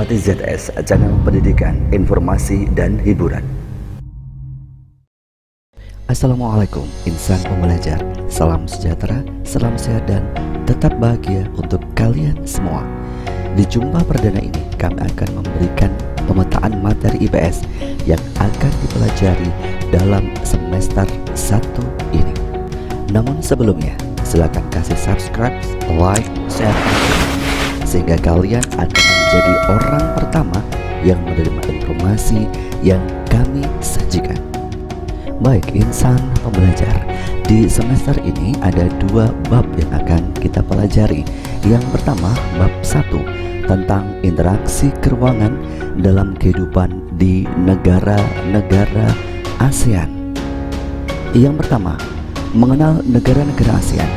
Melati ZS, channel pendidikan, informasi, dan hiburan. Assalamualaikum insan pembelajar. Salam sejahtera, salam sehat, dan tetap bahagia untuk kalian semua. Di jumpa perdana ini kami akan memberikan pemetaan materi IPS yang akan dipelajari dalam semester 1 ini. Namun sebelumnya, silakan kasih subscribe, like, share, sehingga kalian akan menjadi orang pertama yang menerima informasi yang kami sajikan. Baik insan pembelajar, di semester ini ada dua bab yang akan kita pelajari. Yang pertama, bab 1 tentang interaksi keuangan dalam kehidupan di negara-negara ASEAN. Yang pertama, mengenal negara-negara ASEAN.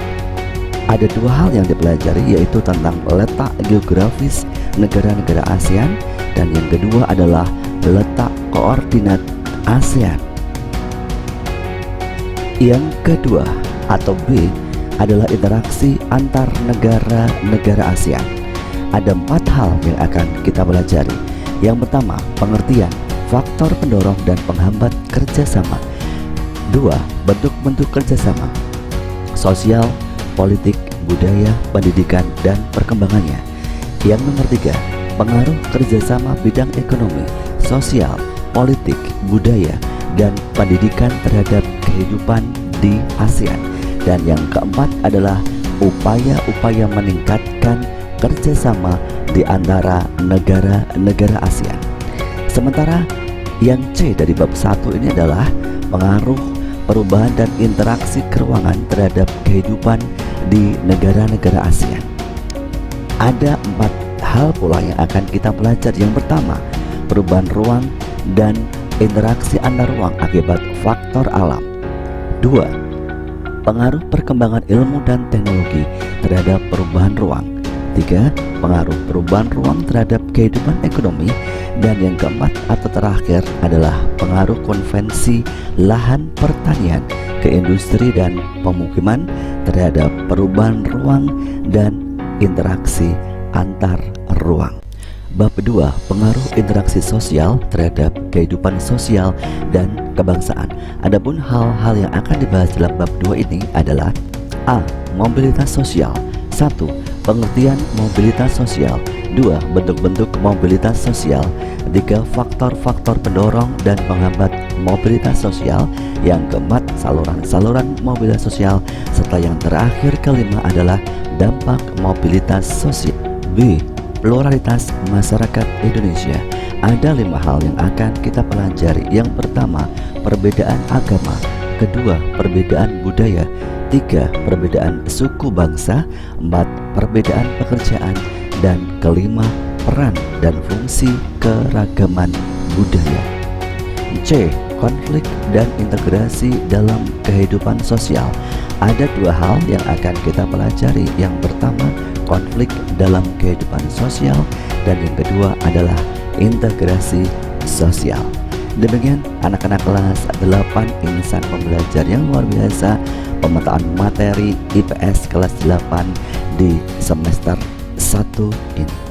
Ada dua hal yang dipelajari, yaitu tentang letak geografis negara-negara ASEAN, dan yang kedua adalah letak koordinat ASEAN. Yang kedua atau B adalah interaksi antar negara-negara ASEAN. Ada 4 hal yang akan kita pelajari. Yang pertama, pengertian faktor pendorong dan penghambat kerjasama. 2. Bentuk-bentuk kerjasama sosial, politik, budaya, pendidikan, dan perkembangannya. Yang nomor 3, pengaruh kerjasama bidang ekonomi, sosial, politik, budaya, dan pendidikan terhadap kehidupan di ASEAN. Dan yang keempat adalah upaya-upaya meningkatkan kerjasama di antara negara-negara ASEAN. Sementara yang C dari bab 1 ini adalah pengaruh, perubahan, dan interaksi keuangan terhadap kehidupan di negara-negara ASEAN. Ada 4 hal pula yang akan kita pelajari. Yang pertama, perubahan ruang dan interaksi antar ruang akibat faktor alam. 2. Pengaruh perkembangan ilmu dan teknologi terhadap perubahan ruang. 3. Pengaruh perubahan ruang terhadap kehidupan ekonomi. Dan yang keempat atau terakhir adalah pengaruh konvensi lahan pertanian ke industri dan pemukiman terhadap perubahan ruang dan interaksi antar ruang. Bab 2, pengaruh interaksi sosial terhadap kehidupan sosial dan kebangsaan. Adapun hal-hal yang akan dibahas dalam bab 2 ini adalah A. Mobilitas sosial. 1. Pengertian mobilitas sosial. 2. Bentuk-bentuk mobilitas sosial. 3. Faktor-faktor pendorong dan penghambat mobilitas sosial. Yang keempat, saluran-saluran mobilitas sosial. Serta yang terakhir, kelima adalah dampak mobilitas sosial. B. Pluralitas masyarakat Indonesia. Ada 5 hal yang akan kita pelajari. Yang pertama, perbedaan agama. Kedua, perbedaan budaya. 3. Perbedaan suku bangsa. 4. Perbedaan pekerjaan. Dan kelima, peran dan fungsi keragaman budaya. C. Konflik dan integrasi dalam kehidupan sosial. Ada 2 hal yang akan kita pelajari. Yang pertama, konflik dalam kehidupan sosial, dan yang kedua adalah integrasi sosial. Demikian anak-anak kelas 8 insan pembelajar yang luar biasa, pemetaan materi IPS kelas 8 di semester 1 ini.